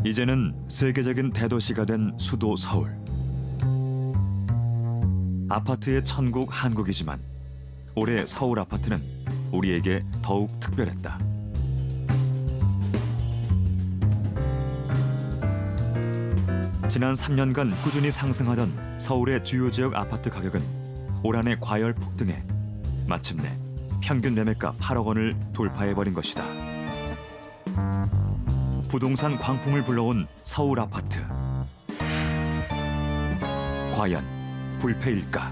이제는 세계적인 대도시가 된 수도 서울. 아파트의 천국 한국이지만 올해 서울 아파트는 우리에게 더욱 특별했다. 지난 3년간 꾸준히 상승하던 서울의 주요 지역 아파트 가격은 올 한 해 과열 폭등해 마침내 평균 매매가 8억 원을 돌파해버린 것이다. 부동산 광풍을 불러온 서울 아파트. 과연 불패일까?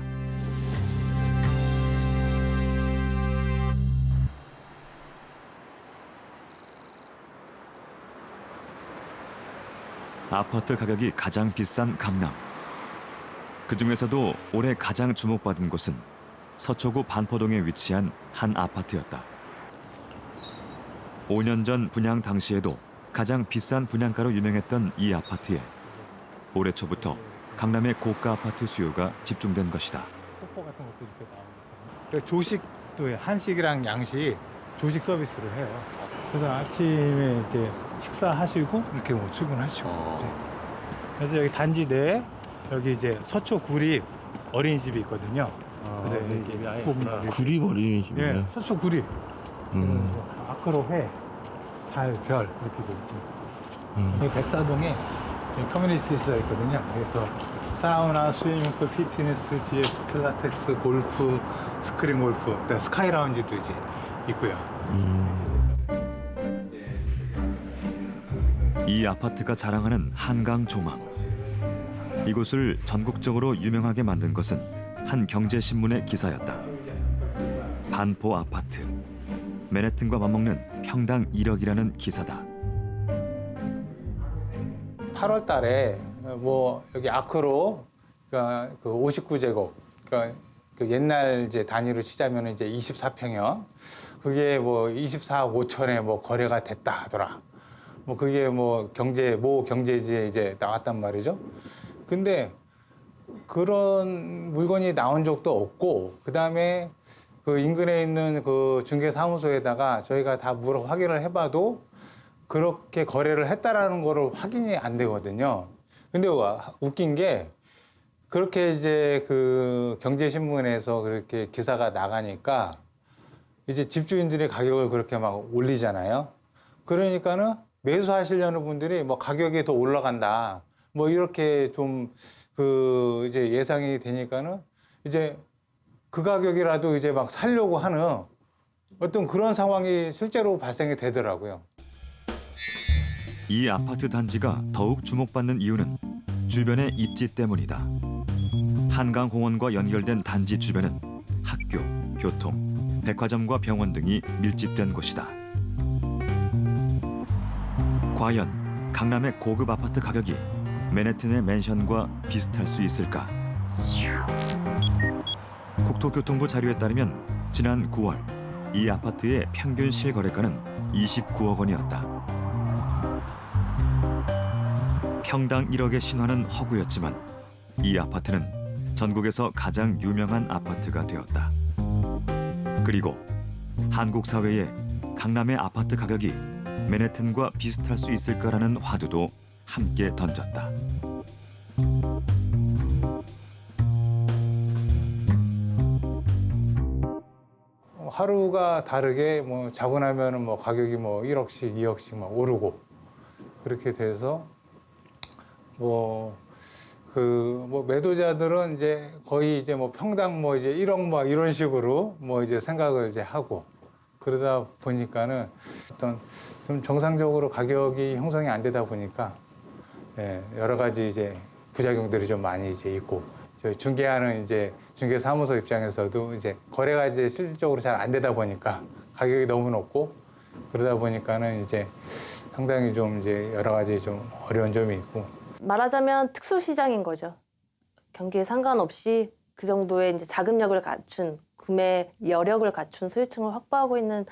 아파트 가격이 가장 비싼 강남. 그중에서도 올해 가장 주목받은 곳은 서초구 반포동에 위치한 한 아파트였다. 5년 전 분양 당시에도 가장 비싼 분양가로 유명했던 이 아파트에 올해 초부터 강남의 고가 아파트 수요가 집중된 것이다. 폭포 같은 것도 이렇게 나오니까. 조식도 해요. 한식이랑 양식 조식 서비스를 해요. 그래서 아침에 이제 식사하시고 이렇게 뭐 출근하시고. 이제. 그래서 여기 단지 내에 여기 이제 서초 구립 어린이집이 있거든요. 그래서 여기 아예 구립 어린이집이요? 예, 서초 구립. 아크로 회, 달, 별 이렇게 돼 있죠. 여기 백사동에 커뮤니티 시설 있거든요. 그래서 사우나, 스위밍풀, 피트니스, GS, 필라테스, 골프, 스크린 골프, 그다음 스카이 라운지도 이제 있고요. 이 아파트가 자랑하는 한강 조망. 이곳을 전국적으로 유명하게 만든 것은 한 경제신문의 기사였다. 반포 아파트. 맨해튼과 맞먹는 평당 1억이라는 기사다. 8월 달에 뭐 여기 아크로 그러니까 그 59제곱 그러니까 그 옛날 이제 단위로 치자면 이제 24평형 그게 뭐 24억 5천에 뭐 거래가 됐다 하더라. 뭐 그게 뭐 모 경제지에 이제 나왔단 말이죠. 근데 그런 물건이 나온 적도 없고 그다음에 그 인근에 있는 그 중개사무소에다가 저희가 다 확인을 해봐도 그렇게 거래를 했다라는 거를 확인이 안 되거든요. 근데 웃긴 게 그렇게 이제 그 경제신문에서 그렇게 기사가 나가니까 이제 집주인들이 가격을 그렇게 막 올리잖아요. 그러니까는 매수하시려는 분들이 뭐 가격이 더 올라간다. 뭐 이렇게 좀 그 이제 예상이 되니까는 이제 그 가격이라도 이제 막 살려고 하는 어떤 그런 상황이 실제로 발생이 되더라고요. 이 아파트 단지가 더욱 주목받는 이유는 주변의 입지 때문이다. 한강공원과 연결된 단지 주변은 학교, 교통, 백화점과 병원 등이 밀집된 곳이다. 과연 강남의 고급 아파트 가격이 맨해튼의 맨션과 비슷할 수 있을까? 국토교통부 자료에 따르면 지난 9월 이 아파트의 평균 실거래가는 29억 원이었다. 평당 1억의 신화는 허구였지만 이 아파트는 전국에서 가장 유명한 아파트가 되었다. 그리고 한국 사회에 강남의 아파트 가격이 맨해튼과 비슷할 수 있을까라는 화두도 함께 던졌다. 하루가 다르게 뭐 자고 나면은 뭐 가격이 뭐 1억씩, 2억씩 막 오르고 그렇게 돼서 뭐 매도자들은 이제 거의 이제 뭐 평당 뭐 이제 1억 뭐 이런 식으로 뭐 이제 생각을 이제 하고 그러다 보니까는 어떤 좀 정상적으로 가격이 형성이 안 되다 보니까 예, 여러 가지 이제 부작용들이 좀 많이 이제 있고 저희 중개하는 이제 중개사무소 입장에서도 이제 거래가 이제 실질적으로 잘 안 되다 보니까 가격이 너무 높고 그러다 보니까는 이제 상당히 좀 이제 여러 가지 좀 어려운 점이 있고 말하자면 특수 시장인 거죠. 경기에 상관없이 그 정도의 이제 자금력을 갖춘 구매 여력을 갖춘 소유층을 확보하고 있는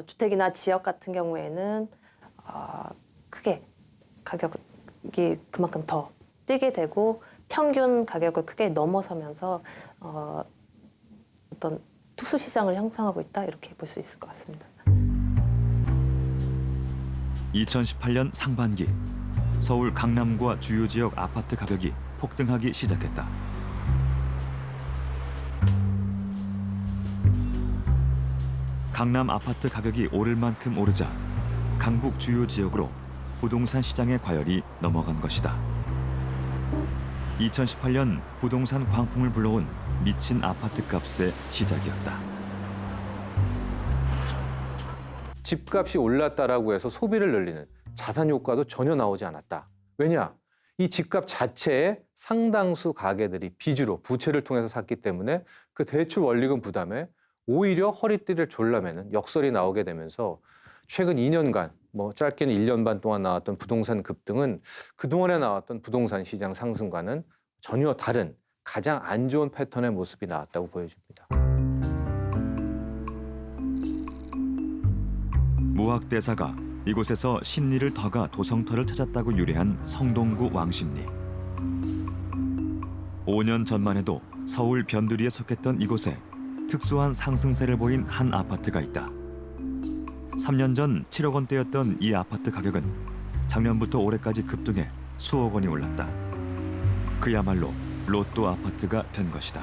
주택이나 지역 같은 경우에는 크게 가격이 그만큼 더 뛰게 되고 평균 가격을 크게 넘어서면서 어떤 특수 시장을 형성하고 있다 이렇게 볼 수 있을 것 같습니다. 2018년 상반기 서울 강남과 주요 지역 아파트 가격이 폭등하기 시작했다. 강남 아파트 가격이 오를 만큼 오르자 강북 주요 지역으로 부동산 시장의 과열이 넘어간 것이다. 2018년 부동산 광풍을 불러온 미친 아파트 값의 시작이었다. 집값이 올랐다라고 해서 소비를 늘리는 자산 효과도 전혀 나오지 않았다. 왜냐? 이 집값 자체에 상당수 가게들이 빚으로 부채를 통해서 샀기 때문에 그 대출 원리금 부담에 오히려 허리띠를 졸라매는 역설이 나오게 되면서 최근 2년간, 짧게는 1년 반 동안 나왔던 부동산 급등은 그동안에 나왔던 부동산 시장 상승과는 전혀 다른 가장 안 좋은 패턴의 모습이 나왔다고 보여집니다. 무학대사가 이곳에서 심리를 더가 도성터를 찾았다고 유래한 성동구 왕십리. 5년 전만 해도 서울 변두리에 속했던 이곳에 특수한 상승세를 보인 한 아파트가 있다. 3년 전 7억 원대였던 이 아파트 가격은 작년부터 올해까지 급등해 수억 원이 올랐다. 그야말로 로또 아파트가 된 것이다.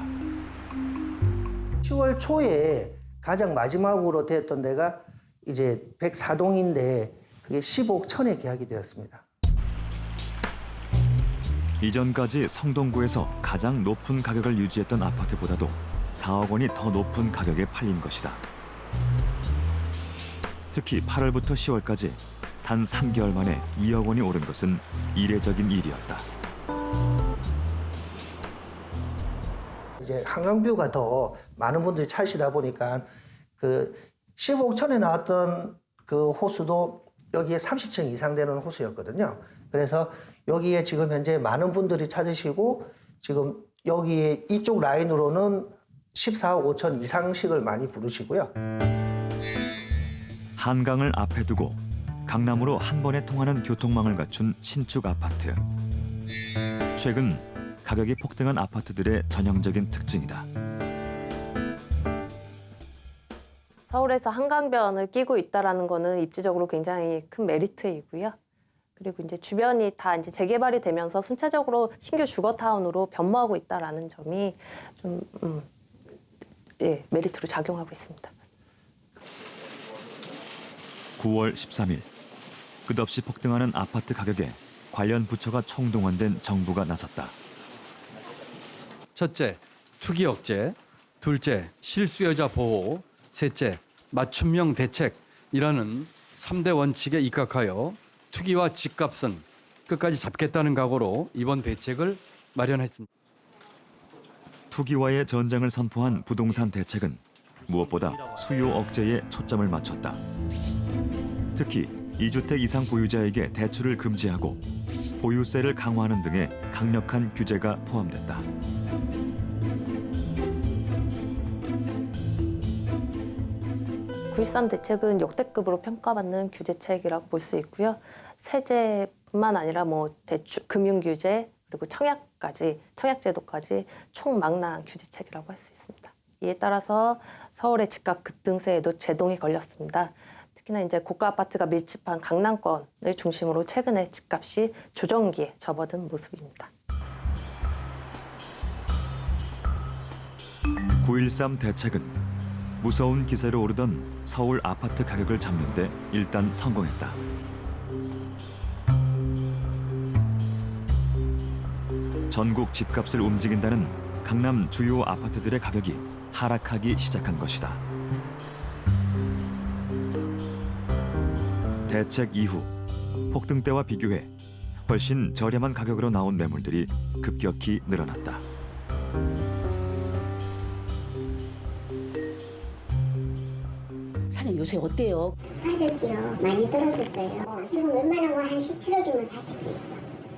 10월 초에 가장 마지막으로 됐던 데가 이제 104동인데 그게 15억 천에 계약이 되었습니다. 이전까지 성동구에서 가장 높은 가격을 유지했던 아파트보다도 4억 원이 더 높은 가격에 팔린 것이다. 특히 8월부터 10월까지 단 3개월 만에 2억 원이 오른 것은 이례적인 일이었다. 이제 한강뷰가 더 많은 분들이 찾으시다 보니까 그 15억 천에 나왔던 그 호수도 여기에 30층 이상 되는 호수였거든요. 그래서 여기에 지금 현재 많은 분들이 찾으시고 지금 여기에 이쪽 라인으로는 14억 5천 이상씩을 많이 부르시고요. 한강을 앞에 두고 강남으로 한 번에 통하는 교통망을 갖춘 신축 아파트. 최근 가격이 폭등한 아파트들의 전형적인 특징이다. 서울에서 한강변을 끼고 있다라는 거는 입지적으로 굉장히 큰 메리트이고요. 그리고 이제 주변이 다 이제 재개발이 되면서 순차적으로 신규 주거타운으로 변모하고 있다라는 점이 좀 메리트로 작용하고 있습니다. 9월 13일 끝없이 폭등하는 아파트 가격에 관련 부처가 총동원된 정부가 나섰다. 첫째, 투기 억제. 둘째, 실수요자 보호. 셋째, 맞춤형 대책이라는 3대 원칙에 입각하여 투기와 집값은 끝까지 잡겠다는 각오로 이번 대책을 마련했습니다. 투기와의 전쟁을 선포한 부동산 대책은 무엇보다 수요 억제에 초점을 맞췄다. 특히 2주택 이상 보유자에게 대출을 금지하고 보유세를 강화하는 등의 강력한 규제가 포함됐다. 구1.3 대책은 역대급으로 평가받는 규제책이라고 볼 수 있고요. 세제뿐만 아니라 대출, 금융 규제 그리고 청약제도까지 총망라한 규제책이라고 할 수 있습니다. 이에 따라서 서울의 집값 급등세에도 제동이 걸렸습니다. 특히나 이제 고가 아파트가 밀집한 강남권을 중심으로 최근에 집값이 조정기에 접어든 모습입니다. 9.13 대책은 무서운 기세로 오르던 서울 아파트 가격을 잡는 데 일단 성공했다. 전국 집값을 움직인다는 강남 주요 아파트들의 가격이 하락하기 시작한 것이다. 대책 이후 폭등 때와 비교해 훨씬 저렴한 가격으로 나온 매물들이 급격히 늘어났다. 사장님 요새 어때요? 빠졌지요. 많이 떨어졌어요. 지금 웬만한 거 한 17억이면 사실 수 있어.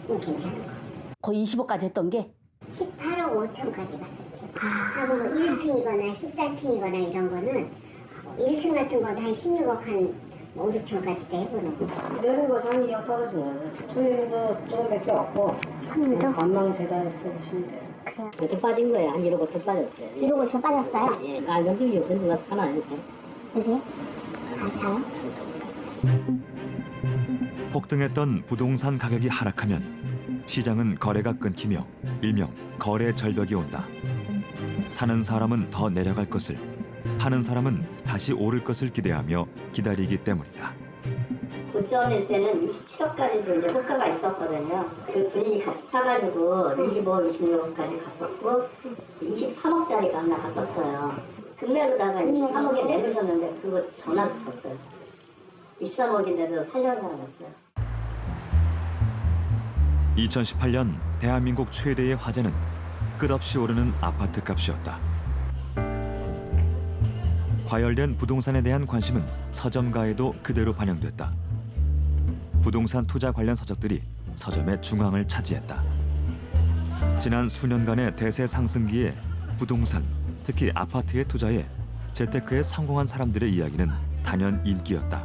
좀 괜찮은 거. 거의 20억까지 했던 게 18억 5천까지 갔었죠. 하고 1층이거나 14층이거나 이런 거는 1층 같은 거는 한 16억 한 5, 6천까지도 해보는 거. 내린 거 장기가 떨어지는 손님도 조금밖에 없고 손님도? 관망세다 이렇게 보시면 돼요. 그래요. 어떻게 빠진 거예요? 한 1억 5천 빠졌어요. 1억 5천 빠졌어요? 예, 안정적이 요새 누가 사나요 요새? 요새? 아, 사요? 폭등했던 부동산 가격이 하락하면 시장은 거래가 끊기며 일명 거래 절벽이 온다. 사는 사람은 더 내려갈 것을, 파는 사람은 다시 오를 것을 기대하며 기다리기 때문이다. 고점일 때는 27억까지도 이제 호가가 있었거든요. 그 분위기 같이 타가지고 25, 26억까지 갔었고 23억짜리가 하나 바꿨어요. 금매로다가 23억에 내놓으셨는데 그거 전화도 쳤어요. 23억인데도 살려는 사람이 없어요. 2018년 대한민국 최대의 화제는 끝없이 오르는 아파트 값이었다. 과열된 부동산에 대한 관심은 서점가에도 그대로 반영됐다. 부동산 투자 관련 서적들이 서점의 중앙을 차지했다. 지난 수년간의 대세 상승기에 부동산, 특히 아파트의 투자에 재테크에 성공한 사람들의 이야기는 단연 인기였다.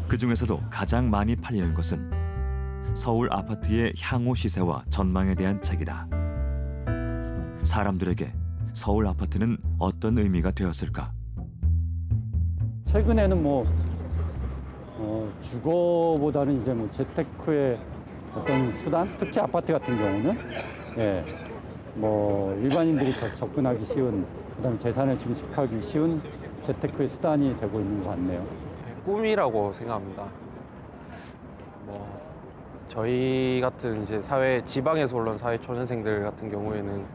그 중에서도 가장 많이 팔리는 것은 서울 아파트의 향후 시세와 전망에 대한 책이다. 사람들에게 서울 아파트는 어떤 의미가 되었을까? 최근에는 주거보다는 이제 재테크의 어떤 수단, 특히 아파트 같은 경우는 일반인들이 접근하기 쉬운, 그다음에 재산을 증식하기 쉬운 재테크의 수단이 되고 있는 것 같네요. 꿈이라고 생각합니다. 저희 같은 이제 지방에서 올라온 사회 초년생들 같은 경우에는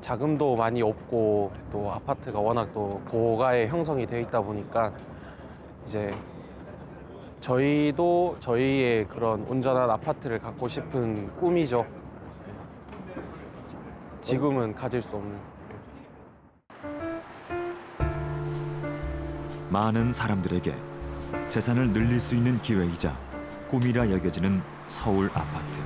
자금도 많이 없고 또 아파트가 워낙 또 고가에 형성이 되어 있다 보니까 이제 저희도 저희의 그런 온전한 아파트를 갖고 싶은 꿈이죠. 지금은 가질 수 없는. 많은 사람들에게 재산을 늘릴 수 있는 기회이자 꿈이라 여겨지는 서울 아파트.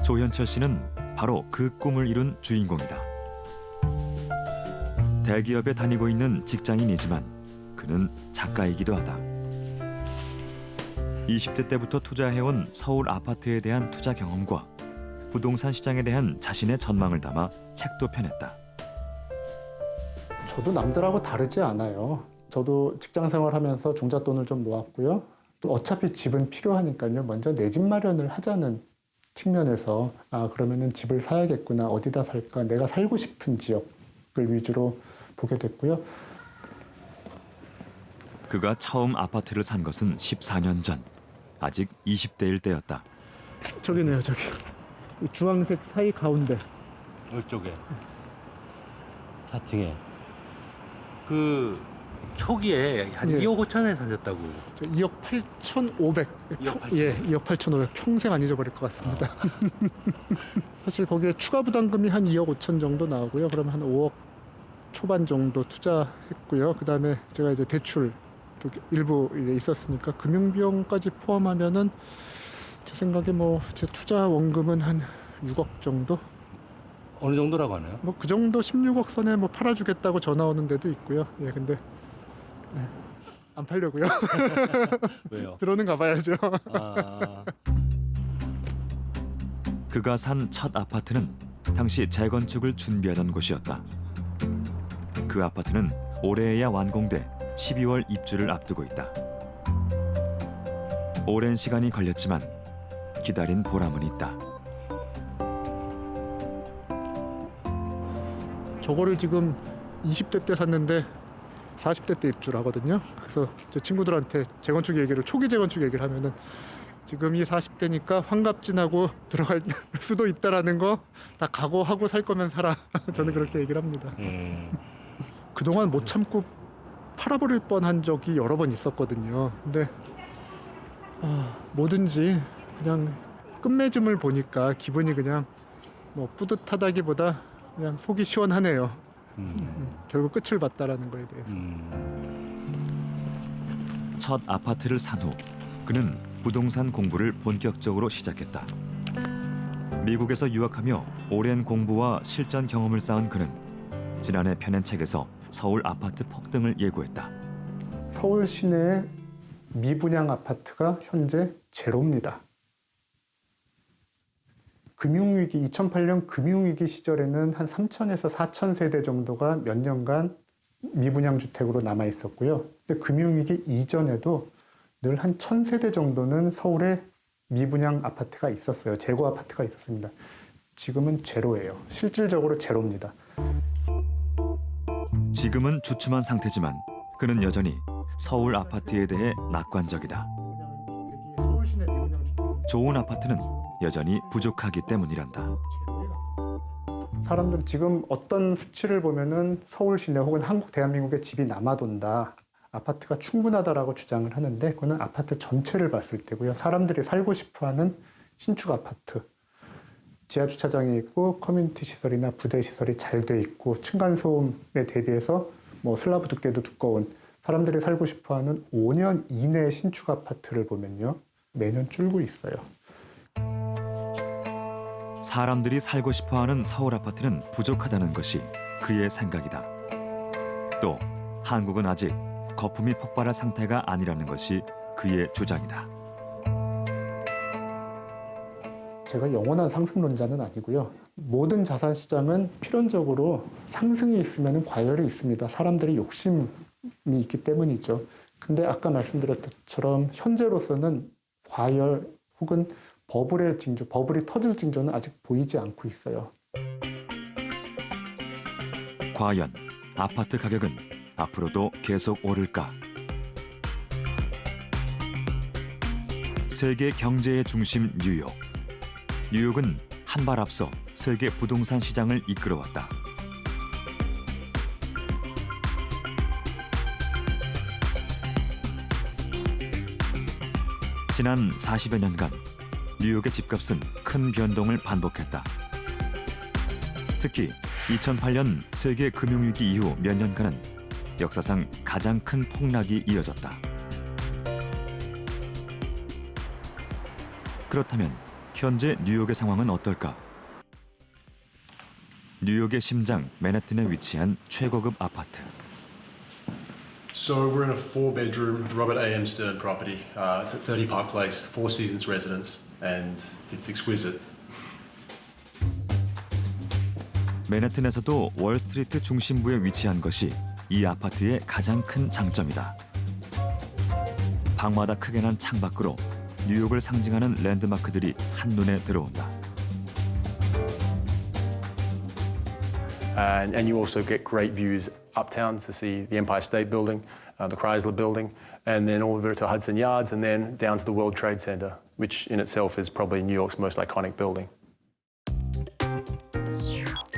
조현철 씨는 바로 그 꿈을 이룬 주인공이다. 대기업에 다니고 있는 직장인이지만 그는 작가이기도 하다. 20대 때부터 투자해온 서울 아파트에 대한 투자 경험과 부동산 시장에 대한 자신의 전망을 담아 책도 펴냈다. 저도 남들하고 다르지 않아요. 저도 직장 생활하면서 종잣돈을 좀 모았고요. 또 어차피 집은 필요하니까요. 먼저 내 집 마련을 하자는 측면에서 그러면은 집을 사야겠구나. 어디다 살까? 내가 살고 싶은 지역을 위주로 보게 됐고요. 그가 처음 아파트를 산 것은 14년 전. 아직 20대일 때였다. 저기네요, 저기. 주황색 사이 가운데. 이쪽에 4층에 그 초기에 한 2억 5천에 사셨다고. 2억 8,500. 2억 8,500. 평생 안 잊어버릴 것 같습니다. 사실 거기에 추가 부담금이 한 2억 5천 정도 나오고요. 그러면 한 5억 초반 정도 투자했고요. 그다음에 제가 이제 대출 일부 있었으니까 금융 비용까지 포함하면은 제 생각에 제 투자 원금은 한 6억 정도? 어느 정도라고 하나요? 그 정도 16억 선에 팔아주겠다고 전화 오는 데도 있고요. 예, 근데 안 팔려고요. 왜요? 들어는 가봐야죠. 그가 산 첫 아파트는 당시 재건축을 준비하던 곳이었다. 그 아파트는 올해에야 완공돼 12월 입주를 앞두고 있다. 오랜 시간이 걸렸지만 기다린 보람은 있다. 저거를 지금 20대 때 샀는데 40대 때 입주를 하거든요. 그래서 제 친구들한테 재건축 얘기를, 초기 재건축 얘기를 하면은 지금 이 40대니까 환갑진하고 들어갈 수도 있다라는 거 다 각오하고 살 거면 살아. 저는 그렇게 얘기를 합니다. 그동안 못 참고 팔아버릴 뻔한 적이 여러 번 있었거든요. 근데 뭐든지 그냥 끝맺음을 보니까 기분이 그냥 뿌듯하다기보다 그냥 속이 시원하네요. 결국 끝을 봤다라는 거에 대해서. 첫 아파트를 산 후 그는 부동산 공부를 본격적으로 시작했다. 미국에서 유학하며 오랜 공부와 실전 경험을 쌓은 그는 지난해 펴낸 책에서 서울 아파트 폭등을 예고했다. 서울 시내의 미분양 아파트가 현재 제로입니다. 금융위기 2008년 금융위기 시절에는 한 3,000에서 4,000 세대 정도가 몇 년간 미분양 주택으로 남아 있었고요. 근데 금융위기 이전에도 늘 한 1,000세대 정도는 서울에 미분양 아파트가 있었어요. 재고 아파트가 있었습니다. 지금은 제로예요. 실질적으로 제로입니다. 지금은 주춤한 상태지만 그는 여전히 서울 아파트에 대해 낙관적이다. 좋은 아파트는 여전히 부족하기 때문이란다. 사람들 지금 어떤 수치를 보면은 서울 시내 혹은 한국 대한민국에 집이 남아돈다. 아파트가 충분하다라고 주장을 하는데 그거는 아파트 전체를 봤을 때고요. 사람들이 살고 싶어하는 신축 아파트. 지하 주차장이 있고 커뮤니티 시설이나 부대 시설이 잘 돼 있고 층간 소음에 대비해서 뭐 슬라브 두께도 두꺼운 사람들이 살고 싶어하는 5년 이내 신축 아파트를 보면요. 매년 줄고 있어요. 사람들이 살고 싶어하는 서울 아파트는 부족하다는 것이 그의 생각이다. 또 한국은 아직 거품이 폭발할 상태가 아니라는 것이 그의 주장이다. 제가 영원한 상승론자는 아니고요. 모든 자산 시장은 필연적으로 상승이 있으면 과열이 있습니다. 사람들이 욕심이 있기 때문이죠. 근데 아까 말씀드렸던 것처럼 현재로서는 과열 혹은 버블의 징조, 버블이 터질 징조는 아직 보이지 않고 있어요. 과연 아파트 가격은 앞으로도 계속 오를까? 세계 경제의 중심 뉴욕. 뉴욕은 한 발 앞서 세계 부동산 시장을 이끌어왔다. 지난 40여 년간 뉴욕의 집값은 큰 변동을 반복했다. 특히 2008년 세계 금융위기 이후 몇 년간은 역사상 가장 큰 폭락이 이어졌다. 그렇다면 현재 뉴욕의 상황은 어떨까? 뉴욕의 심장 맨해튼에 위치한 최고급 아파트. So we're in a 4-bedroom Robert A.M. Stern property. It's at 30 Park Place, Four Seasons residence, and it's exquisite. 맨해튼에서도 월스트리트 중심부에 위치한 것이 이 아파트의 가장 큰 장점이다. 방마다 크게 난 창밖으로 뉴욕을 상징하는 랜드마크들이 한눈에 들어온다. And you also get great views uptown to see the Empire State Building, the Chrysler Building, and then all over to Hudson Yards, and then down to the World Trade Center, which in itself is probably New York's most iconic building.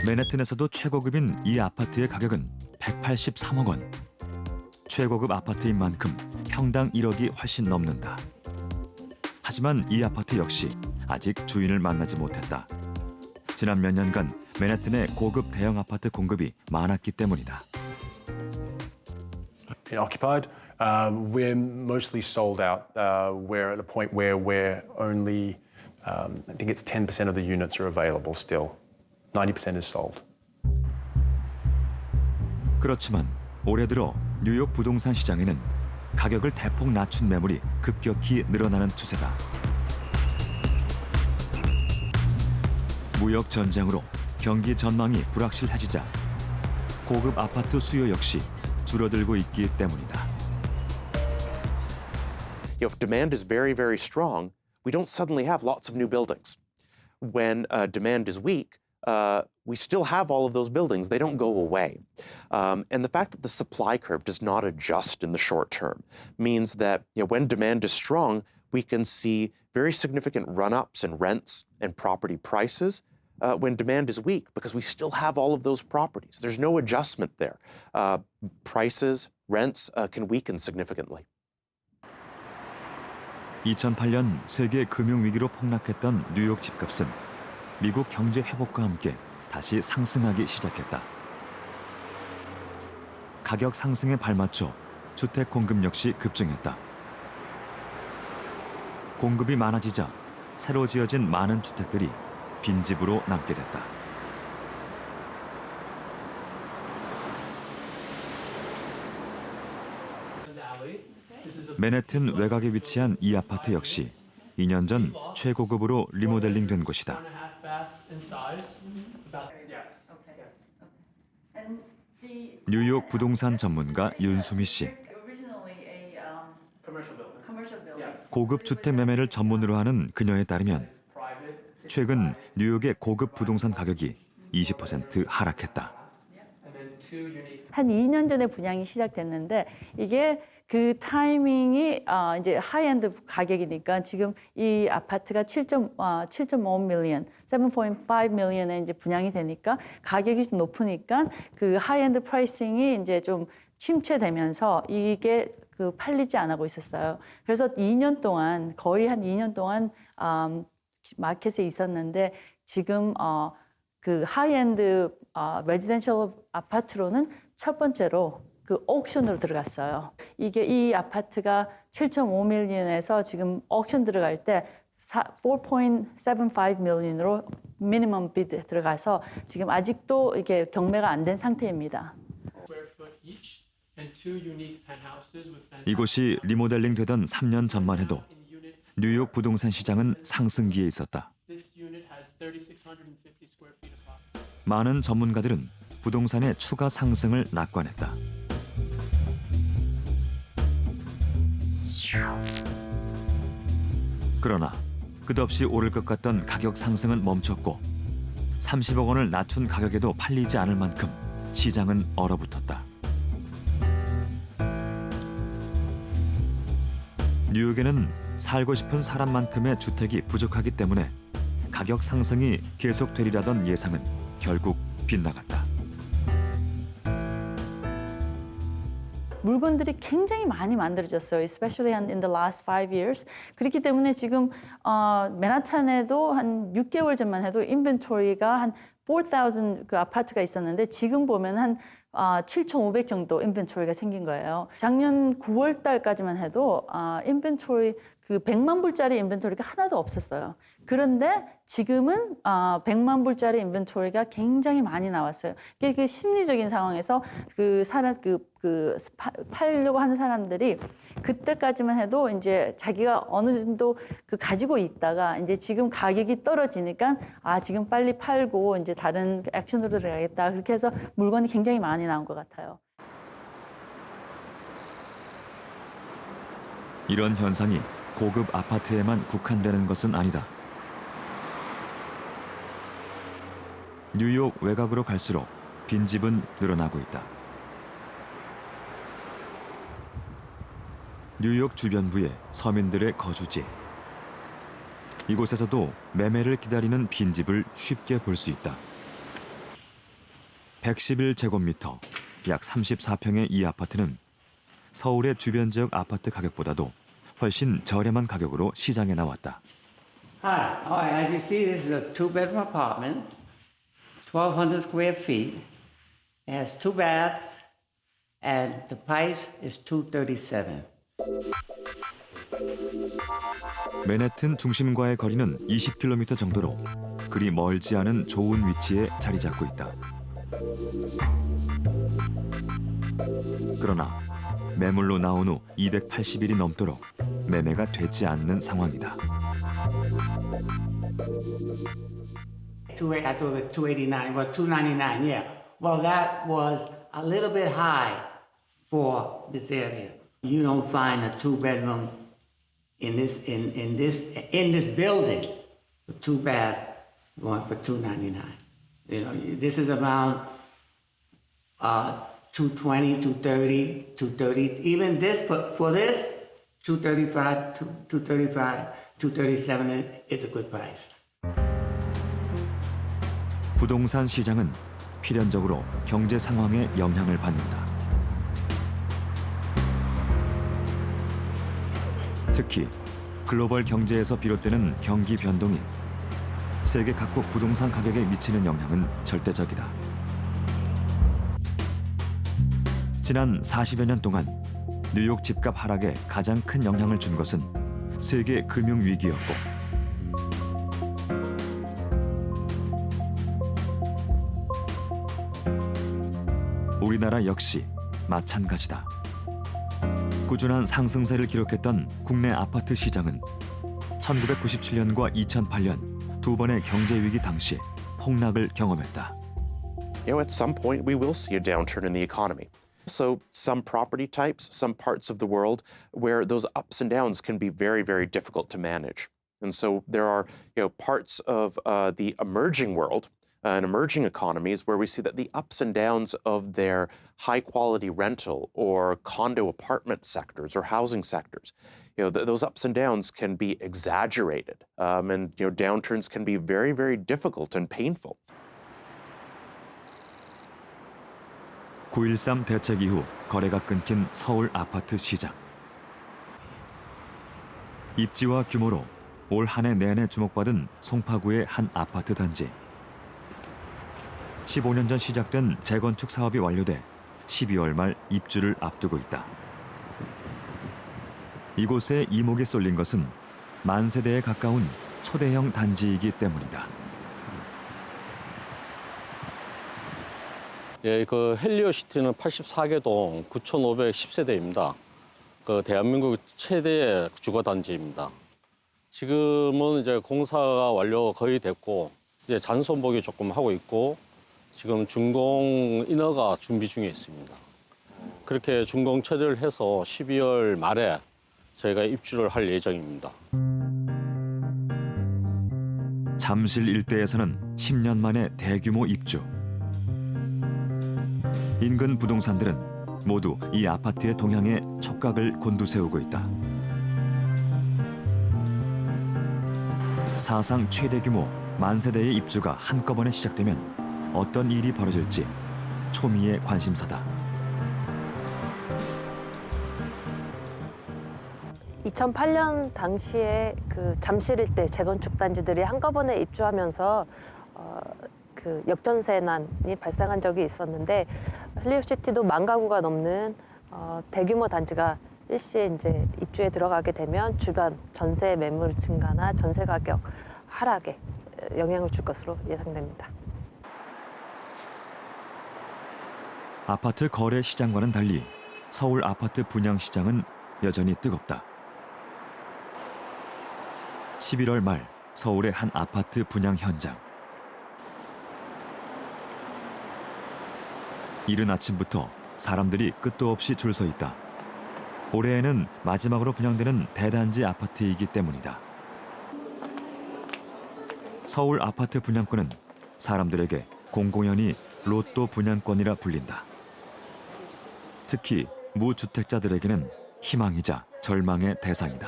맨해튼에서도 최고급인 이 아파트의 가격은 183억 원. 최고급 아파트인 만큼 평당 1억이 훨씬 넘는다. 하지만 이 아파트 역시 아직 주인을 만나지 못했다. 지난 몇 년간 맨해튼의 고급 대형 아파트 공급이 많았기 때문이다. Occupied, we're mostly sold out. We're at a point where we're only, I think it's 10% of the units are available still. 90% is sold. 그렇지만 올해 들어 뉴욕 부동산 시장에는 가격을 대폭 낮춘 매물이 급격히 늘어나는 추세다. 무역 전쟁으로 경기 전망이 불확실해지자 고급 아파트 수요 역시 줄어들고 있기 때문이다. If demand is very, very strong, we don't suddenly have lots of new buildings. When demand is weak, we still have all of those buildings. They don't go away. And the fact that the supply curve does not adjust in the short term means that when demand is strong, we can see very significant run-ups in rents and property prices when demand is weak because we still have all of those properties. There's no adjustment there. Prices, rents can weaken significantly. 2008년 세계 금융위기로 폭락했던 뉴욕 집값은 미국 경제 회복과 함께 다시 상승하기 시작했다. 가격 상승에 발맞춰 주택 공급 역시 급증했다. 공급이 많아지자 새로 지어진 많은 주택들이 빈집으로 남게 됐다. 맨해튼 외곽에 위치한 이 아파트 역시 2년 전 최고급으로 리모델링된 곳이다. 뉴욕 부동산 전문가 윤수미 씨. 고급 주택 매매를 전문으로 하는 그녀에 따르면 최근 뉴욕의 고급 부동산 가격이 20% 하락했다. 한 2년 전에 분양이 시작됐는데 이게 그 타이밍이 이제 하이엔드 가격이니까 지금 이 아파트가 7.5 밀리언, 7.5 밀리언에 이제 분양이 되니까 가격이 좀 높으니까 그 하이엔드 프라이싱이 이제 좀 침체되면서 이게 그 팔리지 않고 있었어요. 그래서 2년 동안 거의 한 2년 동안 마켓에 있었는데 지금 그 하이엔드 레지던셜 아파트로는 첫 번째로 그 옥션으로 들어갔어요. 이게 이 아파트가 7.5 밀리언에서 지금 옥션 들어갈 때 4.75 밀리언으로 미니멈 비드 들어가서 지금 아직도 이게 경매가 안 된 상태입니다. 이곳이 리모델링 되던 3년 전만 해도 뉴욕 부동산 시장은 상승기에 있었다. 많은 전문가들은 부동산의 추가 상승을 낙관했다. 그러나 끝없이 오를 것 같던 가격 상승은 멈췄고 30억 원을 낮춘 가격에도 팔리지 않을 만큼 시장은 얼어붙었다. 뉴욕에는 살고 싶은 사람만큼의 주택이 부족하기 때문에 가격 상승이 계속되리라던 예상은 결국 빗나갔다. 물건들이 굉장히 많이 만들어졌어요. Especially in the last 5 years. 그렇기 때문에 지금 맨하탄에도 한 6개월 전만 해도 인벤토리가 한 4,000 그 아파트가 있었는데 지금 보면 한 7,500 정도 인벤토리가 생긴 거예요. 작년 9월 달까지만 해도 인벤토리 그 100만 불짜리 인벤토리가 하나도 없었어요. 그런데 지금은 100만 불짜리 인벤토리가 굉장히 많이 나왔어요. 이게 그 심리적인 상황에서 그 사람 팔려고 하는 사람들이 그때까지만 해도 이제 자기가 어느 정도 그 가지고 있다가 이제 지금 가격이 떨어지니까 지금 빨리 팔고 이제 다른 액션으로 들어가겠다. 그렇게 해서 물건이 굉장히 많이 나온 것 같아요. 이런 현상이 고급 아파트에만 국한되는 것은 아니다. 뉴욕 외곽으로 갈수록 빈집은 늘어나고 있다. 뉴욕 주변부의 서민들의 거주지. 이곳에서도 매매를 기다리는 빈집을 쉽게 볼 수 있다. 111제곱미터, 약 34평의 이 아파트는 서울의 주변 지역 아파트 가격보다도 훨씬 저렴한 가격으로 시장에 나왔다. Hi, as you see, this is a two-bedroom apartment, 1,200 square feet. It has 2 baths, and the price is $237. 맨해튼 중심과의 거리는 20km 정도로 그리 멀지 않은 좋은 위치에 자리 잡고 있다. 그러나 매물로 나온 후 280일이 넘도록 매매가 되지 않는 상황이다. I thought it was 289, well, 299, yeah. Well, that was a little bit high for this area. You don't find a 2-bedroom in this building, a 2-bath going for $299. You know, this is around $220, $230, $230. Even this for this, $235, $235, $237 is a good price. 부동산 시장은 필연적으로 경제 상황에 영향을 받는다. 특히 글로벌 경제에서 비롯되는 경기 변동이 세계 각국 부동산 가격에 미치는 영향은 절대적이다. 지난 40여 년 동안 뉴욕 집값 하락에 가장 큰 영향을 준 것은 세계 금융위기였고 우리나라 역시 마찬가지다. 꾸준한 상승세를 기록했던 국내 아파트 시장은 1997년과 2008년 두 번의 경제 위기 당시 폭락을 경험했다. You know, at some point we will see a downturn in the economy. So some property types, some parts of the world where those ups and downs can be very, very difficult to manage. And so there are, parts of the emerging world and emerging economies where we see that the ups and downs of their high-quality rental or condo apartment sectors or housing sectors, those ups and downs can be exaggerated, and downturns can be very, very difficult and painful. 9.13 대책 이후 거래가 끊긴 서울 아파트 시장. 입지와 규모로 올 한 해 내내 주목받은 송파구의 한 아파트 단지. 15년 전 시작된 재건축 사업이 완료돼 12월 말 입주를 앞두고 있다. 이곳에 이목이 쏠린 것은 만세대에 가까운 초대형 단지이기 때문이다. 예, 그 헬리오시티는 84개 동 9,510세대입니다. 그 대한민국 최대의 주거 단지입니다. 지금은 이제 공사가 완료 거의 됐고 이제 잔손보기 조금 하고 있고 지금 준공 인허가 준비 중에 있습니다. 그렇게 준공 처리를 해서 12월 말에 저희가 입주를 할 예정입니다. 잠실 일대에서는 10년 만에 대규모 입주. 인근 부동산들은 모두 이 아파트의 동향에 촉각을 곤두세우고 있다. 사상 최대 규모 만세대의 입주가 한꺼번에 시작되면 어떤 일이 벌어질지 초미의 관심사다. 2008년 당시에 그 잠실 일대 재건축 단지들이 한꺼번에 입주하면서 그 역전세난이 발생한 적이 있었는데 헬리오시티도 10,000가구가 넘는 대규모 단지가 일시에 이제 입주에 들어가게 되면 주변 전세 매물 증가나 전세 가격 하락에 영향을 줄 것으로 예상됩니다. 아파트 거래 시장과는 달리 서울 아파트 분양 시장은 여전히 뜨겁다. 11월 말 서울의 한 아파트 분양 현장. 이른 아침부터 사람들이 끝도 없이 줄 서 있다. 올해에는 마지막으로 분양되는 대단지 아파트이기 때문이다. 서울 아파트 분양권은 사람들에게 공공연히 로또 분양권이라 불린다. 특히 무주택자들에게는 희망이자 절망의 대상이다.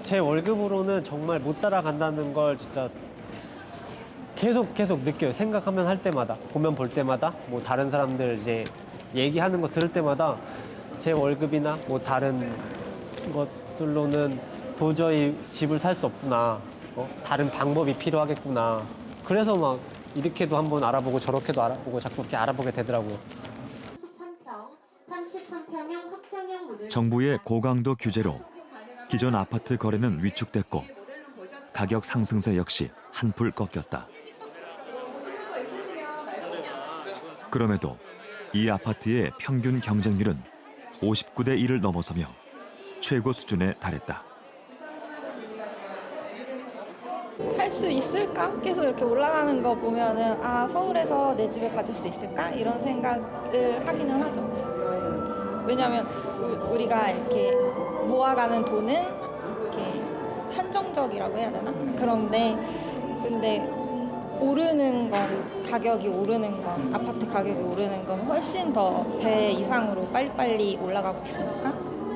제 월급으로는 정말 못 따라간다는 걸 진짜 계속 느껴요. 생각하면 할 때마다, 보면 볼 때마다, 뭐 다른 사람들 이제 얘기하는 거 들을 때마다 제 월급이나 뭐 다른 것들로는 도저히 집을 살 수 없구나. 다른 방법이 필요하겠구나. 그래서 막 이렇게도 한번 알아보고 저렇게도 알아보고 자꾸 그렇게 알아보게 되더라고요. 정부의 고강도 규제로 기존 아파트 거래는 위축됐고 가격 상승세 역시 한풀 꺾였다. 그럼에도 이 아파트의 평균 경쟁률은 59대 1을 넘어서며 최고 수준에 달했다. 할 수 있을까? 계속 이렇게 올라가는 거 보면은 서울에서 내 집을 가질 수 있을까? 이런 생각을 하기는 하죠. 왜냐하면 우리가 이렇게 모아가는 돈은 이렇게 한정적이라고 해야 되나? 그런데 근데 오르는 건 가격이 오르는 건 아파트 가격이 오르는 건 훨씬 더 배 이상으로 빨리빨리 올라가고 있으니까.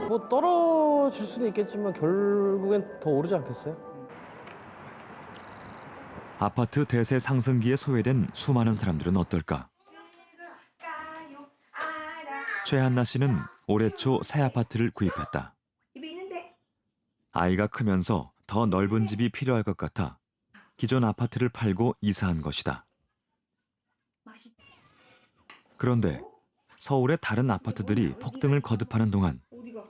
뭐 떨어질 수는 있겠지만 결국엔 더 오르지 않겠어요? 아파트 대세 상승기에 소외된 수많은 사람들은 어떨까? 최한나 씨는 올해 초 새 아파트를 구입했다. 아이가 크면서 더 넓은 집이 필요할 것 같아 기존 아파트를 팔고 이사한 것이다. 그런데 서울의 다른 아파트들이 폭등을 거듭하는 동안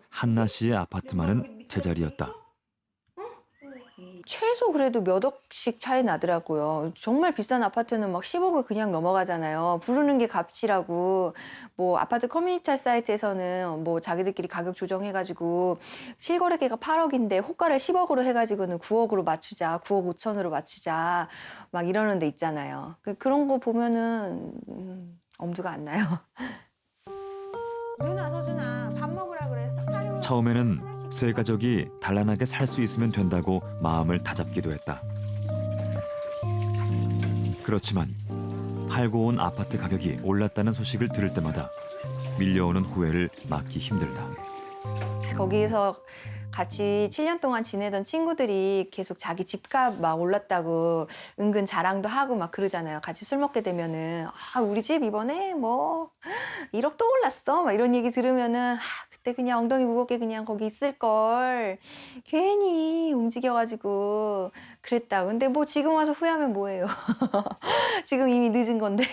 한나 씨의 아파트만은 제자리였다. 최소 최소 그래도 몇 억씩 차이 나더라고요. 정말 비싼 아파트는 막 10억을 그냥 넘어가잖아요. 부르는 게 값이라고. 뭐 아파트 커뮤니티 사이트에서는 뭐 자기들끼리 가격 조정해가지고 실거래가가 8억인데 호가를 10억으로 해가지고는 9억으로 맞추자, 9억 5천으로 맞추자 막 이러는 데 있잖아요. 그런 거 보면은 엄두가 안 나요. 누나, 서준아, 밥 먹으라 그래. 사료. 처음에는 세 가족이 단란하게 살 수 있으면 된다고 마음을 다잡기도 했다. 그렇지만 팔고 온 아파트 가격이 올랐다는 소식을 들을 때마다 밀려오는 후회를 막기 힘들다. 거기서 같이 7년 동안 지내던 친구들이 계속 자기 집값 막 올랐다고 은근 자랑도 하고 막 그러잖아요. 같이 술 먹게 되면은 아, 우리 집 이번에 뭐 1억 또 올랐어. 막 이런 얘기 들으면은 아, 그때 그냥 엉덩이 무겁게 그냥 거기 있을 걸. 괜히 움직여가지고 그랬다. 근데 뭐 지금 와서 후회하면 뭐예요. 지금 이미 늦은 건데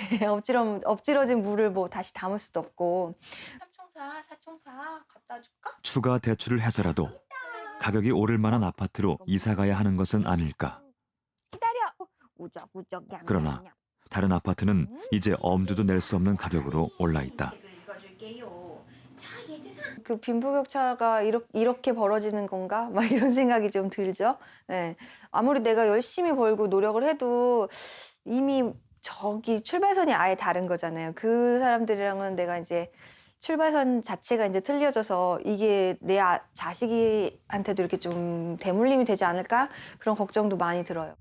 엎질러진 물을 뭐 다시 담을 수도 없고. 사총사 갖다 줄까? 추가 대출을 해서라도 가격이 오를 만한 아파트로 이사 가야 하는 것은 아닐까. 기다려. 우적우적 양. 그러나 다른 아파트는 이제 엄두도 낼 수 없는 가격으로 올라 있다. 그 빈부격차가 이렇게 벌어지는 건가? 막 이런 생각이 좀 들죠. 네. 아무리 내가 열심히 벌고 노력을 해도 이미 저기 출발선이 아예 다른 거잖아요. 그 사람들이랑은 내가 이제 출발선 자체가 이제 틀려져서 이게 내 자식한테도 이렇게 좀 대물림이 되지 않을까? 그런 걱정도 많이 들어요.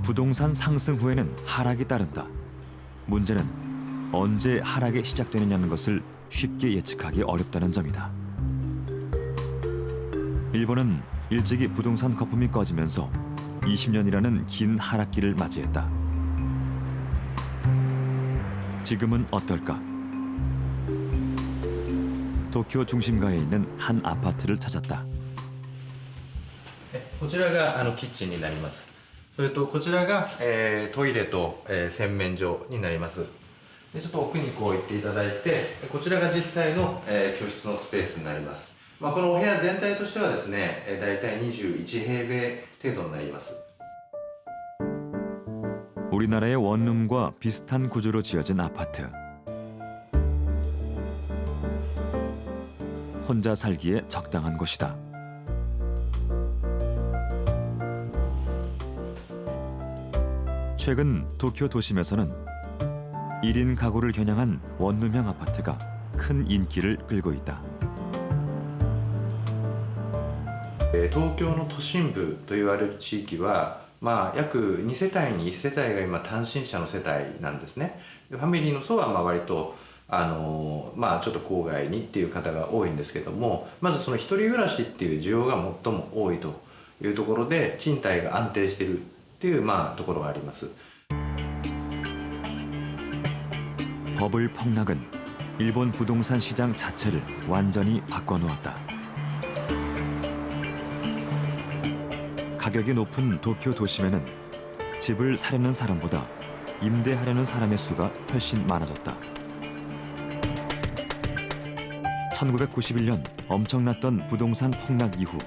부동산 상승 후에는 하락이 따른다. 문제는 언제 하락이 시작되느냐는 것을 쉽게 예측하기 어렵다는 점이다. 일본은 일찍이 부동산 거품이 꺼지면서 20년이라는 긴 하락기를 맞이했다. 지금은 어떨까? 도쿄 중심가에 있는 한 아파트를 찾았다. こちらがキッチンになります。それとこちらが、トイレと、洗面所になります。でちょっと奥にこう行っていただいて、こちらが実際の、居室のスペースになります。このお部屋全体としてはですね、だいたい21平米程度になります。 우리나라의 원룸과 비슷한 구조로 지어진 아파트. 혼자 살기에 적당한 곳이다. 최근 도쿄 도심에서는 1인 가구를 겨냥한 원룸형 아파트가 큰 인기를 끌고 있다. 東京の都心部と言われる地域は約2世帯に1世帯が今単身者の世帯なんですね。ファミリーの層は割とちょっと郊外にっていう方が多いんですけども、まずその一人暮らしっていう需要が最も多いというところで賃貸が安定しているっていうところがあります。 버블 폭락은 일본 부동산 시장 자체를 완전히 바꿔놓았다. 가격이 높은 도쿄 도심에는 집을 사려는 사람보다 임대하려는 사람의 수가 훨씬 많아졌다. 1991년 엄청났던 부동산 폭락 이후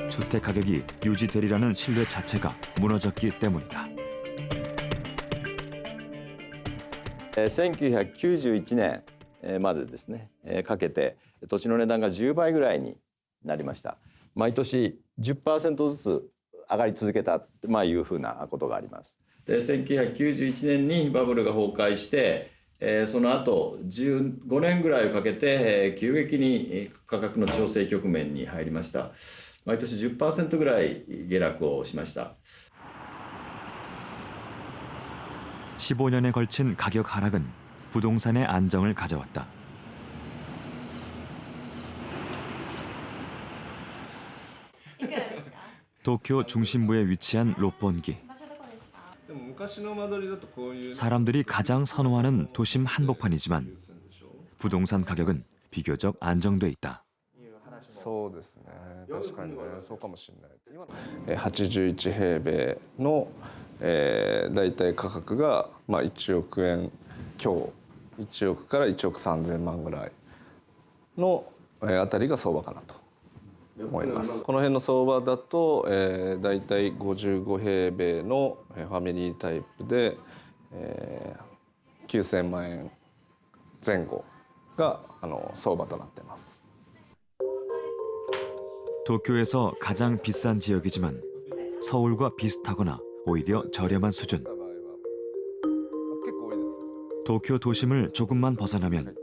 주택 가격이 유지되리라는 신뢰 자체가 무너졌기 때문이다. 1991年までですねかけて土地の値段が10倍ぐらいになりました。毎年 10% ずつ上がり続けたいうふうなことがあります。で1991年にバブルが崩壊して、その後15年ぐらいをかけて急激に価格の調整局面に入りました。毎年 10% ぐらい下落をしました。 15년에 걸친 가격 하락은 부동산의 안정을 가져왔다. 도쿄 중심부에 위치한 롯본기. 사람들이 가장 선호하는 도심 한복판이지만 부동산 가격은 비교적 안정돼 있다. そうですね。確かにね、そうかもしれない。81平米のだいたい価格が1億円強、1億から1億3000万ぐらいのあたりが相場かなと思います。この辺の相場だと、だいたい55平米のファミリータイプで、9000万円前後が相場となっています。 도쿄에서 가장 비싼 지역이지만 서울과 비슷하거나 오히려 저렴한 수준. 도쿄 도심을 조금만 벗어나면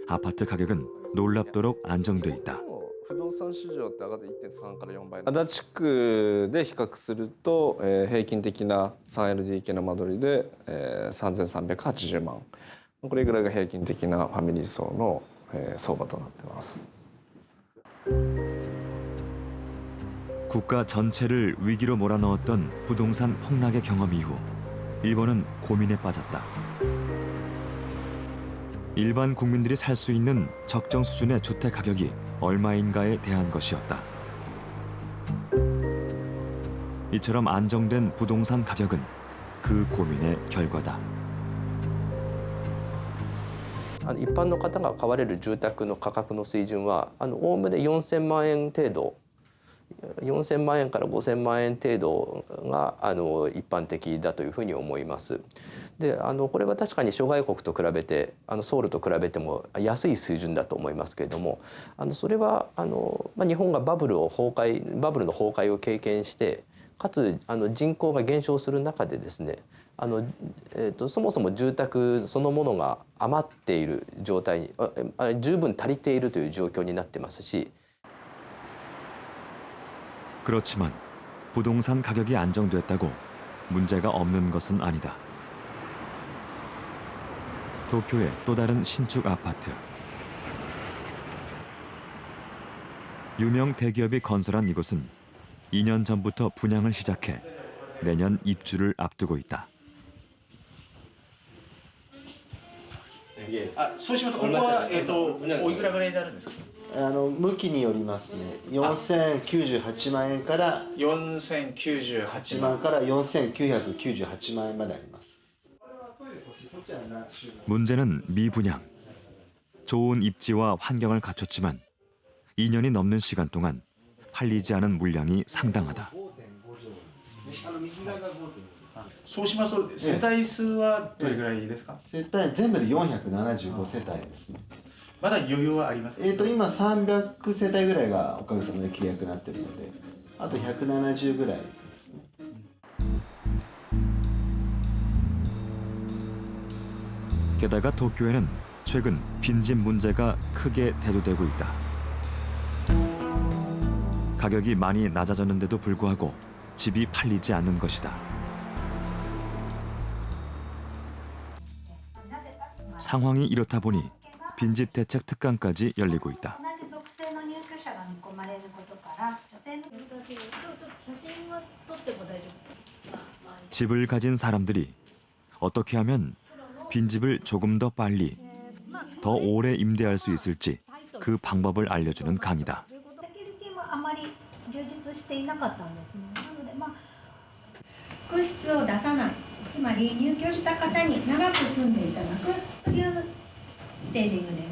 아파트 가격은 놀랍도록 안정돼 있다. 不動産市場って上がって 1.3 から4倍。足立区で比較すると、平均的な 3LDK の間取りで、3380万。これぐらいが平均的なファミリー層の、相場となっています。 국가 전체를 위기로 몰아넣었던 부동산 폭락의 경험 이후 일본은 고민에 빠졌다. 일반 국민들이 살 수 있는 적정 수준의 주택 가격이 얼마인가에 대한 것이었다. 이처럼 안정된 부동산 가격은 그 고민의 결과다. 一般の方が買われる住宅の価格の水準はおおむね4000万円程度、4000万円から5000万円程度が一般的だというふうに思います。でこれは確かに諸外国と比べてソウルと比べても安い水準だと思いますけれども、それは日本がバブルの崩壊を経験してかつ人口が減少する中でですねそもそも住宅そのものが余っている状態に十分足りているという状況になってますし 그렇지만 부동산 가격이 안정됐다고 문제가 없는 것은 아니다. 도쿄의 또 다른 신축 아파트. 유명 대기업이 건설한 이곳은 2년 전부터 분양을 시작해 내년 입주를 앞두고 있다. そうしますとここはおいくらぐらいになるんですか。向きによりますね。4098万円から4098万から4998万円まであります。 문제는 미분양. 좋은 입지와 환경을 갖췄지만 2년이 넘는 시간 동안 팔리지 않은 물량이 상당하다. そうしますと世帯数はどれぐらいですか。世帯全部で475世帯ですね。まだ余裕はありますか。今300世帯ぐらいがおかげさまで契約になっているので、あと170ぐらいですね。 게다가 도쿄에는 최근 빈집 문제가 크게 대두되고 있다. 가격이 많이 낮아졌는데도 불구하고 집이 팔리지 않는 것이다. 상황이 이렇다 보니 빈집 대책 특강까지 열리고 있다. 집을 가진 사람들이 어떻게 하면 빈집을 조금 더 빨리, 더 오래 임대할 수 있을지 그 방법을 알려주는 강의다. 空室を出さない、つまり入居した方に長く住んでいただくというステージングで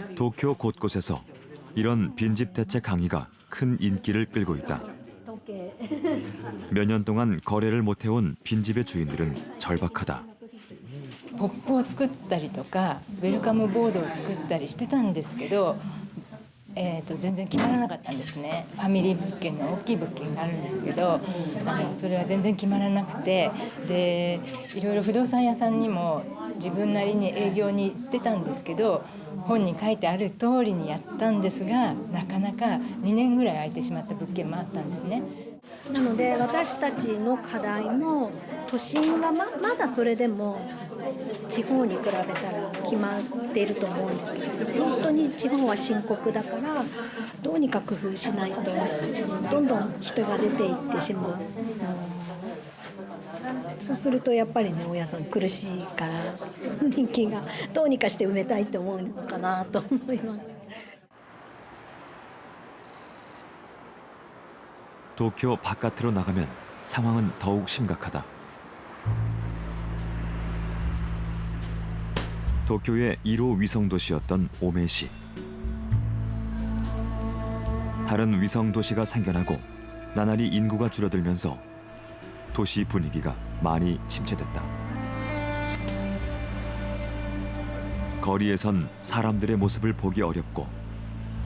す。 도쿄 곳곳에서 이런 빈집 대책 강의가 큰 인기를 끌고 있다. 몇 년 동안 거래를 못해온 빈집의 주인들은 절박하다. ポップを作ったりとかウェルカムボードを作ったりしてたんですけど、全然決まらなかったんですね。ファミリー物件の大きい物件があるんですけど、それは全然決まらなくて、でいろいろ不動産屋さんにも自分なりに営業に行ってたんですけど、本に書いてある通りにやったんですが、なかなか2年ぐらい空いてしまった物件もあったんですね。 なので私たちの課題も都心はまだそれでも地方に比べたら決まっていると思うんですけど、本当に地方は深刻だからどうにか工夫しないとどんどん人が出ていってしまう。そうするとやっぱりね、大家さん苦しいから人気がどうにかして埋めたいと思うのかなと思います。 도쿄 바깥으로 나가면 상황은 더욱 심각하다. 도쿄의 1호 위성도시였던 오메시. 다른 위성도시가 생겨나고 나날이 인구가 줄어들면서 도시 분위기가 많이 침체됐다. 거리에선 사람들의 모습을 보기 어렵고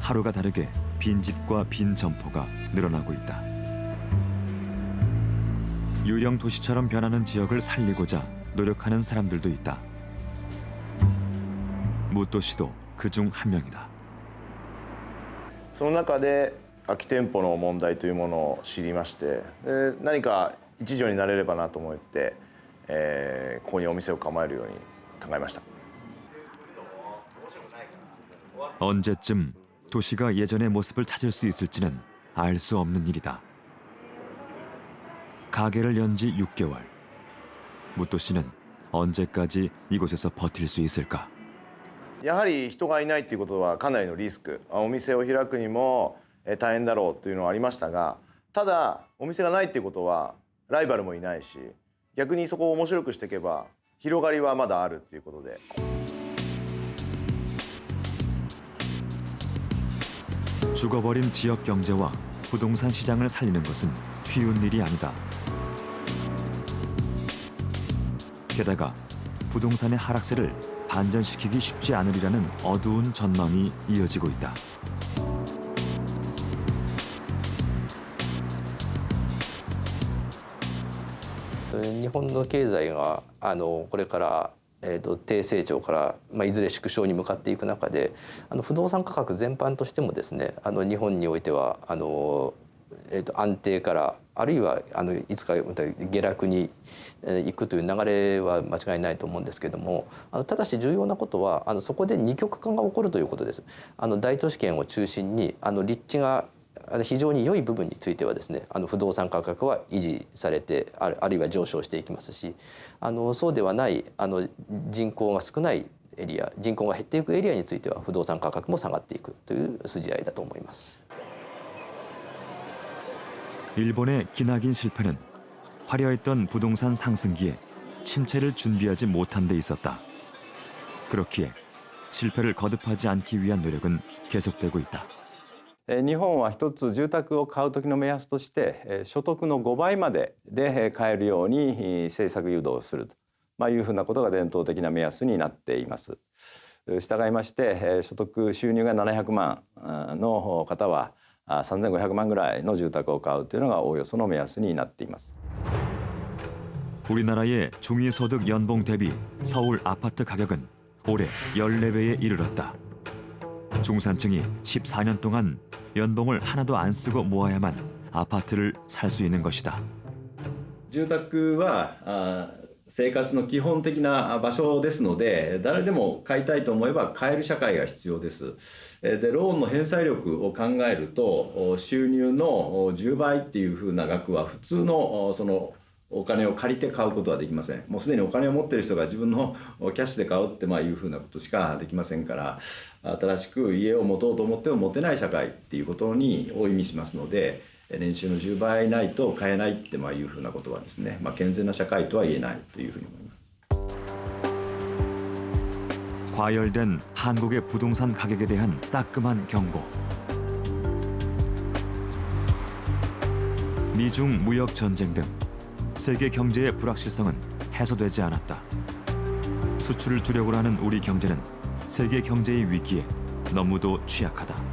하루가 다르게 빈집과 빈 점포가 늘어나고 있다. 유령 도시처럼 변하는 지역을 살리고자 노력하는 사람들도 있다. 무또 씨도 그중 한 명이다. その中で空き店舗の問題というものを知りまして、何か一助になれればなと思って、ここにお店を構えるように考えました。 언제쯤 도시가 예전의 모습을 찾을 수 있을지는 알 수 없는 일이다. 가게를 연 지 6개월. 무또 씨는 언제까지 이곳에서 버틸 수 있을까? やはり人がいないということはかなりのリスク、お店を開くにも大変だろうというのはありましたが、ただお店がないということはライバルもいないし、逆にそこを面白くしていけば広がりはまだあるということで。 죽어버린 지역 경제와 부동산 시장을 살리는 것은 쉬운 일이 아니다. 게다가 부동산의 하락세를 반전시키기 쉽지 않으리라는 어두운 전망이 이어지고 있다. 日本の経済がこれから低成長から、いずれ縮小に向かっていく中で不動産価格全般としてもですね日本においては安定からあるいはいつかまた下落に行くという流れは間違いないと思うんですけどもただし重要なことはそこで二極化が起こるということです。大都市圏を中心に立地が非常に良い部分についてはですね不動産価格は維持されてあるいは上昇していきますしそうではない人口が少ないエリア人口が減っていくエリアについては不動産価格も下がっていくという筋合いだと思います。 일본의 기나긴 실패는 화려했던 부동산 상승기에 침체를 준비하지 못한 데 있었다. 그렇기에 실패를 거듭하지 않기 위한 노력은 계속되고 있다. 日本は一つ住宅を買う時の目安として所得の5倍までで買えるように政策誘導するというふうなことが伝統的な目安になっています。従いまして所得収入が700万の方は3500万ぐらいの住宅を買うというのがおおよその目安になっています。 우리나라의 중위소득 연봉 대비 서울 아파트 가격은 올해 14배에 이르렀다. 중산층이 14년 동안 연봉을 하나도 안 쓰고 모아야만 아파트를 살 수 있는 것이다. 住宅は生活の基本的な場所ですので誰でも買いたいと思えば買える社会が必要です。でローンの返済力を考えると収入の10倍っていうふうな額は普通のそのお金を借りて買うことはできません。もうすでにお金を持っている人が自分のキャッシュで買うっていうふうなことしかできませんから新しく家を持とうと思っても持てない社会っていうことを意味しますので年収の10倍ないと買えないっていうふうなことはですね、健全な社会とは言えないというふうに思います。 과열된 한국의 부동산 가격에 대한 따끔한 경고. 미중 무역 전쟁 등 세계 경제의 불확실성은 해소되지 않았다. 수출을 주력으로 하는 우리 경제는 세계 경제의 위기에 너무도 취약하다.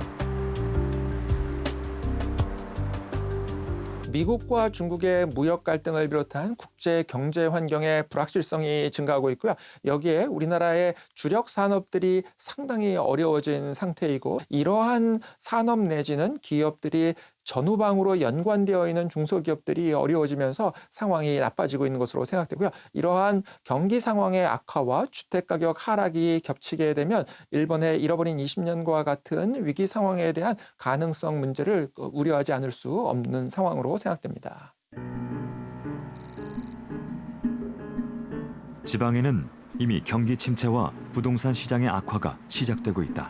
미국과 중국의 무역 갈등을 비롯한 국제 경제 환경의 불확실성이 증가하고 있고요. 여기에 우리나라의 주력 산업들이 상당히 어려워진 상태이고 이러한 산업 내지는 기업들이 전후방으로 연관되어 있는 중소기업들이 어려워지면서 상황이 나빠지고 있는 것으로 생각되고요. 이러한 경기 상황의 악화와 주택가격 하락이 겹치게 되면 일본의 잃어버린 20년과 같은 위기 상황에 대한 가능성 문제를 우려하지 않을 수 없는 상황으로 생각됩니다. 지방에는 이미 경기 침체와 부동산 시장의 악화가 시작되고 있다.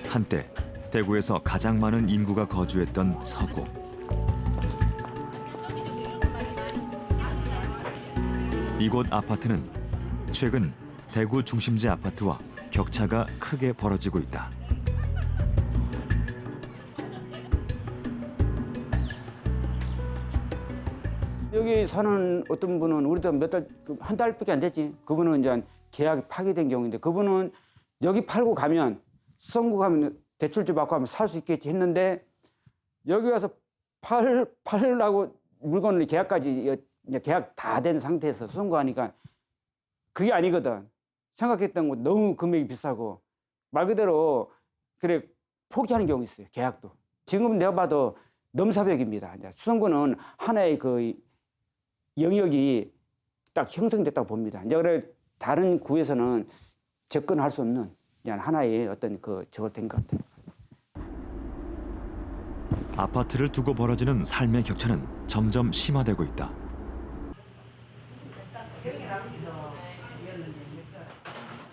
한때 대구에서 가장 많은 인구가 거주했던 서구. 이곳 아파트는 최근 대구 중심지 아파트와 격차가 크게 벌어지고 있다. 여기 사는 어떤 분은 우리도 한 달밖에 안 됐지. 그분은 이제 계약이 파기된 경우인데 그분은 여기 팔고 가면 수성구 가면 대출주 받고 하면 살 수 있겠지 했는데 여기 와서 팔라고 물건을 계약까지 이제 계약 다 된 상태에서 수성구 하니까 그게 아니거든. 생각했던 거 너무 금액이 비싸고 말 그대로 그래 포기하는 경우 있어요. 계약도. 지금 내가 봐도 넘사벽입니다. 이제 수성구는 하나의 그 영역이 딱 형성됐다고 봅니다. 이제 그래 다른 구에서는 접근할 수 없는 하나의 어떤 그 저걸 된 것 같아요. 아파트를 두고 벌어지는 삶의 격차는 점점 심화되고 있다.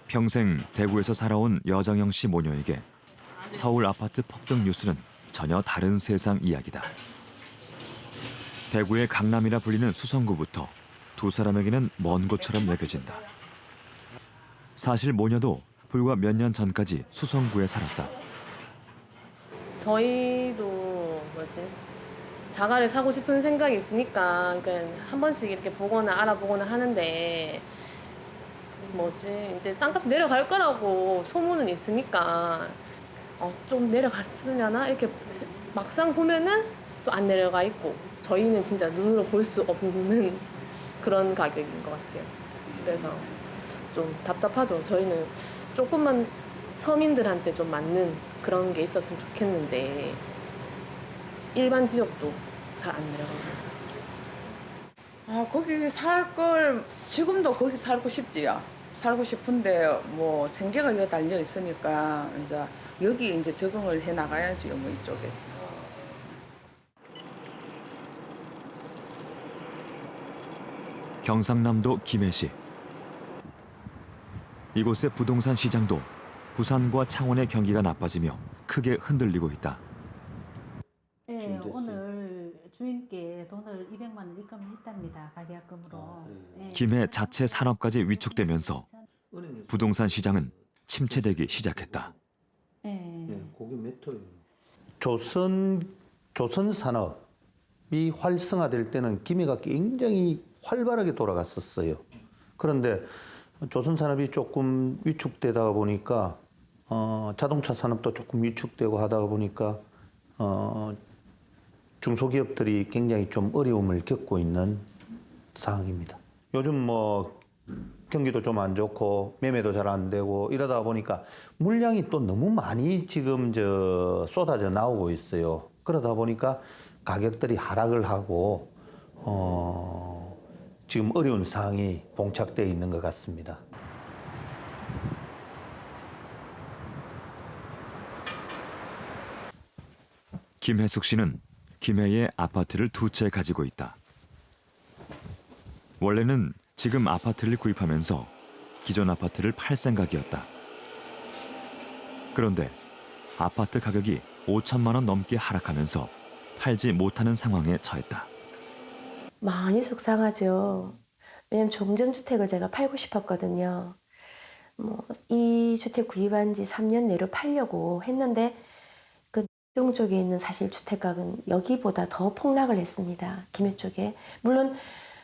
평생 대구에서 살아온 여정영 씨 모녀에게 서울 아파트 폭등 뉴스는 전혀 다른 세상 이야기다. 대구의 강남이라 불리는 수성구부터 두 사람에게는 먼 곳처럼 여겨진다. 사실 모녀도 불과 몇 년 전까지 수성구에 살았다. 저희도 자가를 사고 싶은 생각이 있으니까 그러니까 한 번씩 이렇게 보거나 알아보거나 하는데 이제 땅값 내려갈 거라고 소문은 있으니까 좀 내려갔으려나 이렇게 막상 보면은 또 안 내려가 있고 저희는 진짜 눈으로 볼 수 없는 그런 가격인 것 같아요. 그래서 좀 답답하죠. 저희는 조금만 서민들한테 좀 맞는 그런 게 있었으면 좋겠는데 일반 지역도 잘 안 내려가고. 거기 살 걸 지금도 거기 살고 싶지요. 살고 싶은데 뭐 생계가 여기 달려 있으니까 이제 여기 이제 적응을 해 나가야지요. 뭐 이쪽에서. 경상남도 김해시. 이곳의 부동산 시장도 부산과 창원의 경기가 나빠지며 크게 흔들리고 있다. 네, 오늘 주인께 돈을 200만 원 입금을 했답니다. 가계약금으로. 네. 김해 자체 산업까지 위축되면서 부동산 시장은 침체되기 시작했다. 네. 거기 몇 호예요? 조선 산업이 활성화될 때는 김해가 굉장히 활발하게 돌아갔었어요. 그런데 조선 산업이 조금 위축되다 보니까 자동차 산업도 조금 위축되고 하다 보니까 중소기업들이 굉장히 좀 어려움을 겪고 있는 상황입니다. 요즘 뭐 경기도 좀 안 좋고 매매도 잘 안 되고 이러다 보니까 물량이 또 너무 많이 지금 쏟아져 나오고 있어요. 그러다 보니까 가격들이 하락을 하고 지금 어려운 상황이 봉착되어 있는 것 같습니다. 김혜숙 씨는 김해에 아파트를 2채 가지고 있다. 원래는 지금 아파트를 구입하면서 기존 아파트를 팔 생각이었다. 그런데 아파트 가격이 5천만 원 넘게 하락하면서 팔지 못하는 상황에 처했다. 많이 속상하죠. 왜냐면 종전주택을 제가 팔고 싶었거든요. 이 주택 구입한 지 3년 내로 팔려고 했는데 그 동 쪽에 있는 사실 주택가격은 여기보다 더 폭락을 했습니다. 김해 쪽에. 물론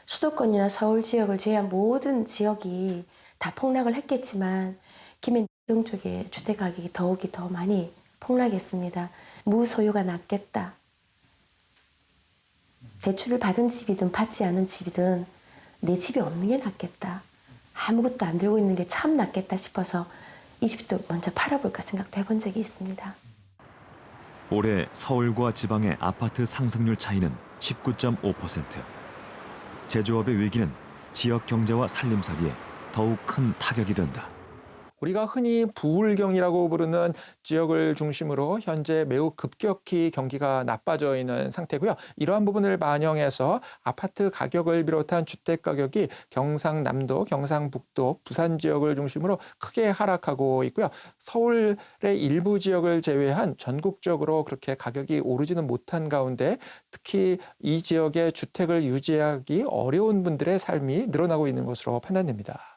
수도권이나 서울 지역을 제외한 모든 지역이 다 폭락을 했겠지만 김해 동 쪽에 주택 가격이 더욱이 더 많이 폭락했습니다. 무소유가 낫겠다. 대출을 받은 집이든 받지 않은 집이든 내 집이 없는 게 낫겠다. 아무것도 안 들고 있는 게 참 낫겠다 싶어서 이 집도 먼저 팔아볼까 생각도 해본 적이 있습니다. 올해 서울과 지방의 아파트 상승률 차이는 19.5%. 제조업의 위기는 지역 경제와 살림살이에 더욱 큰 타격이 된다. 우리가 흔히 부울경이라고 부르는 지역을 중심으로 현재 매우 급격히 경기가 나빠져 있는 상태고요. 이러한 부분을 반영해서 아파트 가격을 비롯한 주택 가격이 경상남도, 경상북도, 부산 지역을 중심으로 크게 하락하고 있고요. 서울의 일부 지역을 제외한 전국적으로 그렇게 가격이 오르지는 못한 가운데 특히 이 지역의 주택을 유지하기 어려운 분들의 삶이 늘어나고 있는 것으로 판단됩니다.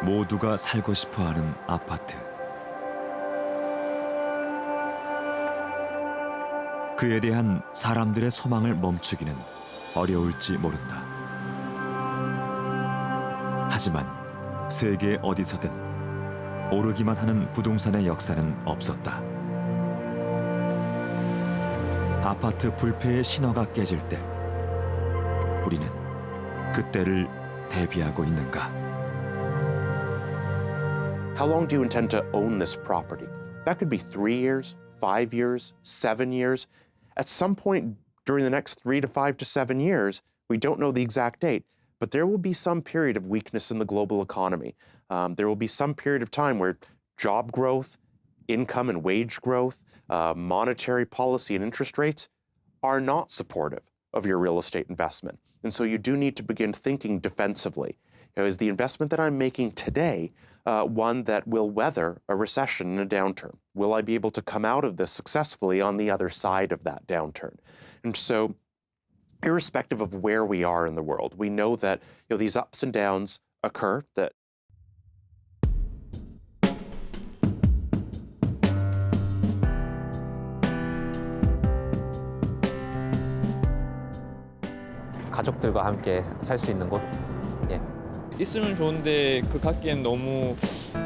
모두가 살고 싶어하는 아파트. 그에 대한 사람들의 소망을 멈추기는 어려울지 모른다. 하지만 세계 어디서든 오르기만 하는 부동산의 역사는 없었다. 아파트 불패의 신화가 깨질 때 우리는 그때를 대비하고 있는가? How long do you intend to own this property? That could be 3 years, 5 years, 7 years. At some point during the next 3 to 5 to 7 years, we don't know the exact date, but there will be some period of weakness in the global economy. There will be some period of time where job growth, income and wage growth, monetary policy and interest rates are not supportive of your real estate investment. And so you do need to begin thinking defensively. Is the investment that I'm making today one that will weather a recession and a downturn? Will I be able to come out of this successfully on the other side of that downturn? And so, irrespective of where we are in the world, we know that these ups and downs occur, that 가족들과 함께 살 수 있는 곳. 예. 있으면 좋은데 그 갖기엔 너무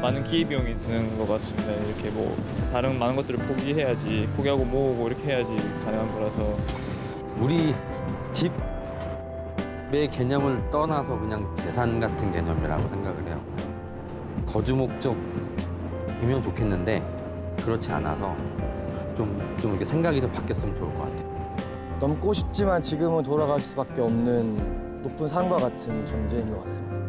많은 기회비용이 드는 것 같습니다. 이렇게 뭐 다른 많은 것들을 포기해야지, 포기하고 모으고 이렇게 해야지 가능한 거라서. 우리 집의 개념을 떠나서 그냥 재산 같은 개념이라고 생각을 해요. 거주 목적이면 좋겠는데 그렇지 않아서 좀 이렇게 생각이 좀 바뀌었으면 좋을 것 같아요. 넘고 싶지만 지금은 돌아갈 수밖에 없는 높은 산과 같은 경제인 것 같습니다.